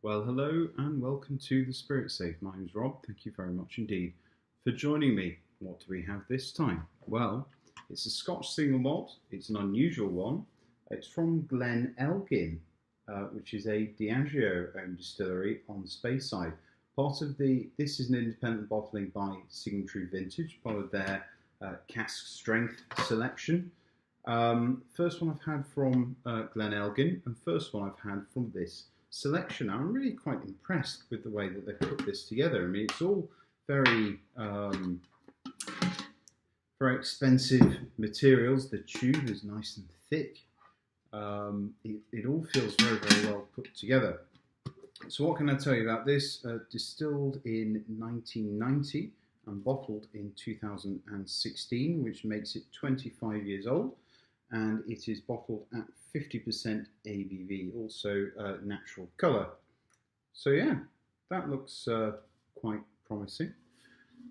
Well, hello and welcome to the Spirit Safe. My name's Rob. Thank you very much indeed for joining me. What do we have this time? Well, it's a Scotch single malt. It's an unusual one. It's from Glen Elgin, which is a Diageo-owned distillery on Speyside. This is an independent bottling by Signatory Vintage, part of their cask strength selection. First one I've had from Glen Elgin, and first one I've had from this selection. I'm really quite impressed with the way that they've put this together. I mean, it's all very very expensive materials. The tube is nice and thick. It all feels very, very well put together. So what can I tell you about this? Distilled in 1990 and bottled in 2016, which makes it 25 years old. And it is bottled at 50% ABV, also natural colour. So yeah, that looks quite promising.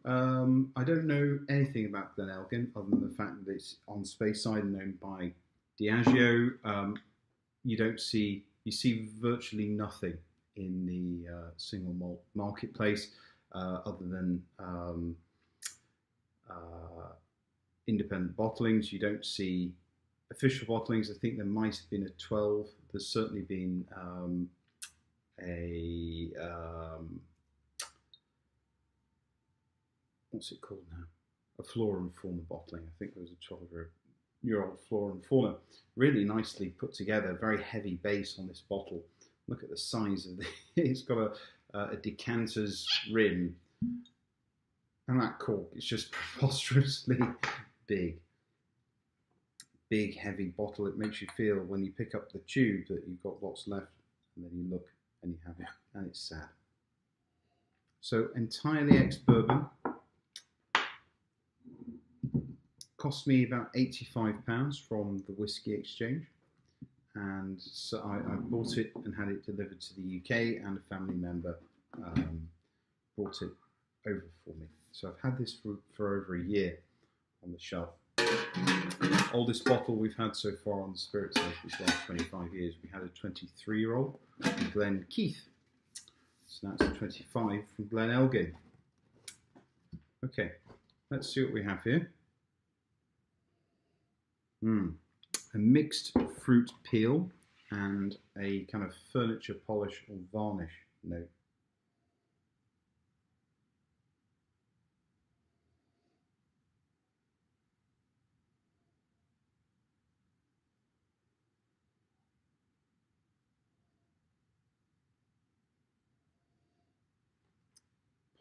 I don't know anything about Glen Elgin other than the fact that it's on Speyside and owned by Diageo. You see virtually nothing in the single malt marketplace other than independent bottlings. You don't see official bottlings. I think there might have been a 12. There's certainly been what's it called now? A Flora and Fauna bottling. I think there was a 12-year-old Flora and Fauna. Really nicely put together. Very heavy base on this bottle. Look at the size of it. It's got a decanter's rim, and that cork is just preposterously big. Big, heavy bottle. It makes you feel when you pick up the tube that you've got lots left, and then you look and you have it, and it's sad. So entirely ex-bourbon. Cost me about £85 from the Whiskey Exchange, and so I bought it and had it delivered to the UK, and a family member brought it over for me. So I've had this for over a year on the shelf. Oldest bottle we've had so far on the Spirit Safe is last 25 years. We had a 23-year-old from Glen Keith. So that's a 25 from Glen Elgin. Okay, let's see what we have here. A mixed fruit peel and a kind of furniture polish or varnish note.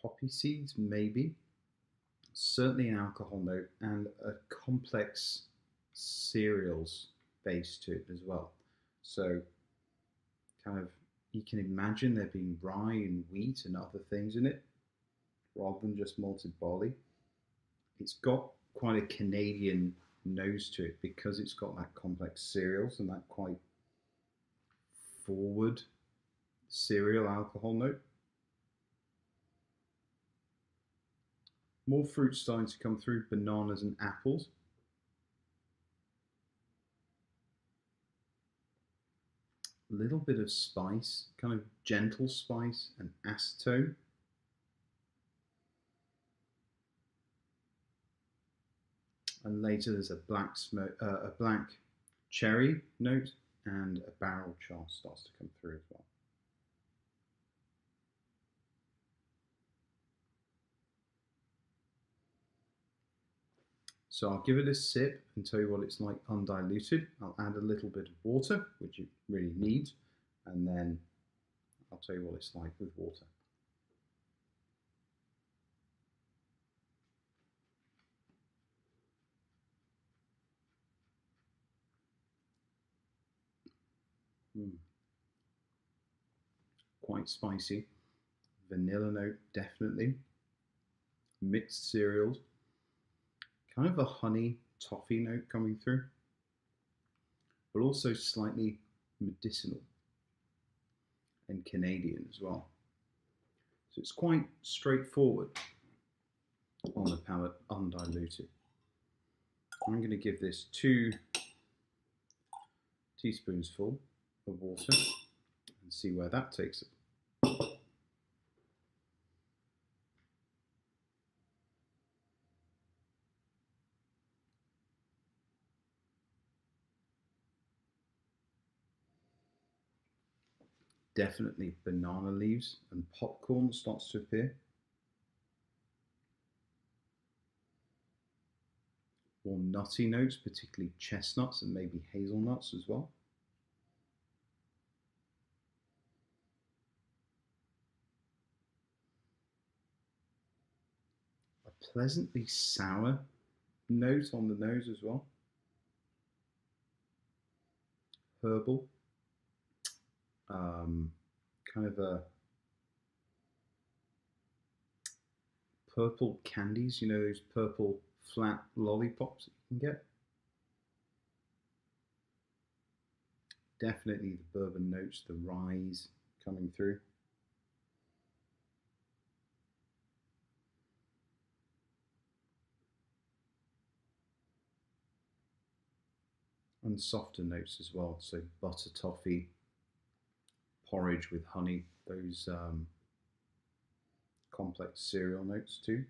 Poppy seeds, maybe. Certainly an alcohol note and a complex cereals base to it as well. So kind of, you can imagine there being rye and wheat and other things in it rather than just malted barley. It's got quite a Canadian nose to it because it's got that complex cereals and that quite forward cereal alcohol note. More fruit starting to come through, bananas and apples. A little bit of spice, kind of gentle spice and acetone. And later there's a black cherry note, and a barrel char starts to come through as well. So I'll give it a sip and tell you what it's like undiluted. I'll add a little bit of water, which it really needs, and then I'll tell you what it's like with water. Quite spicy. Vanilla note, definitely. Mixed cereals. Kind of a honey toffee note coming through, but also slightly medicinal and Canadian as well. So it's quite straightforward on the palate, undiluted. I'm going to give this 2 teaspoonsful of water and see where that takes it. Definitely banana leaves and popcorn starts to appear. More nutty notes, particularly chestnuts and maybe hazelnuts as well. A pleasantly sour note on the nose as well. Herbal. Kind of a purple candies, you know, those purple flat lollipops that you can get. Definitely the bourbon notes, the rye coming through. And softer notes as well, so butter toffee, porridge with honey, those complex cereal notes too.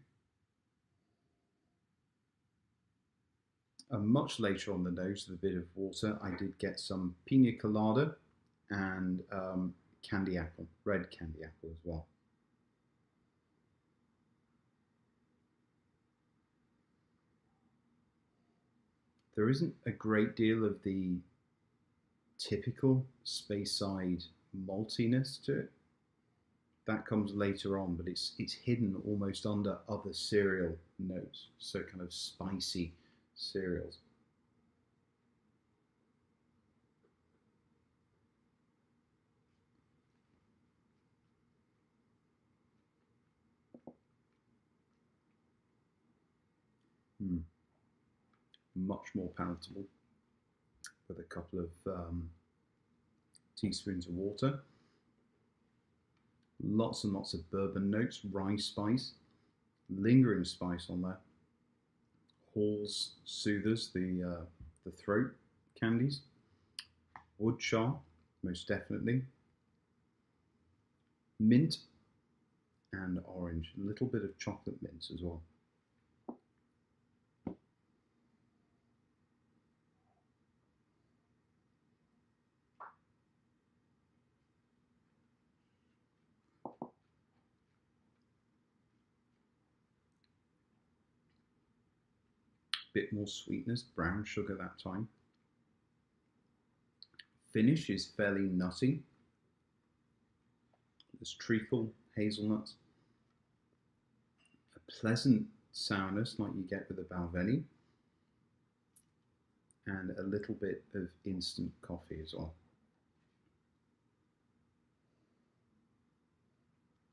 And much later on the nose, with a bit of water, I did get some pina colada and candy apple, red candy apple as well. There isn't a great deal of the typical Speyside maltiness to it. That comes later on, but it's hidden almost under other cereal notes, so kind of spicy cereals. Much more palatable with a couple of teaspoons of water. Lots and lots of bourbon notes, rye spice, lingering spice on there. Hall's Soothers, the throat candies. Wood char, most definitely. Mint and orange, a little bit of chocolate mint as well. Bit more sweetness, brown sugar that time. Finish is fairly nutty. There's treacle, hazelnuts, a pleasant sourness like you get with a Balvenie, and a little bit of instant coffee as well.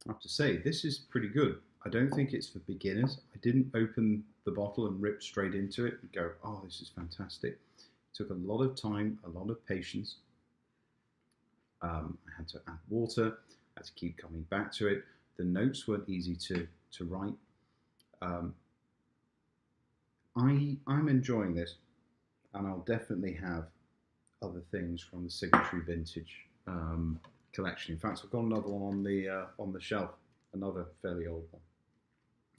I have to say, this is pretty good. I don't think it's for beginners. I didn't open the bottle and rip straight into it and go, oh, this is fantastic. It took a lot of time, a lot of patience. I had to add water, I had to keep coming back to it. The notes weren't easy to write. I'm enjoying this, and I'll definitely have other things from the Signatory Vintage collection. In fact, I've got another one on the shelf, another fairly old one.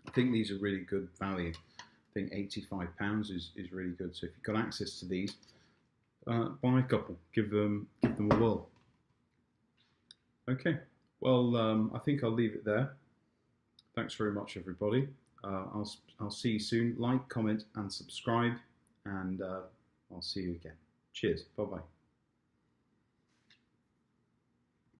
I think these are really good value. I think £85 is really good. So if you've got access to these, buy a couple, give them a whirl. Okay, well, I think I'll leave it there. Thanks very much, everybody. I'll see you soon. Like, comment, and subscribe, and I'll see you again. Cheers. Bye-bye.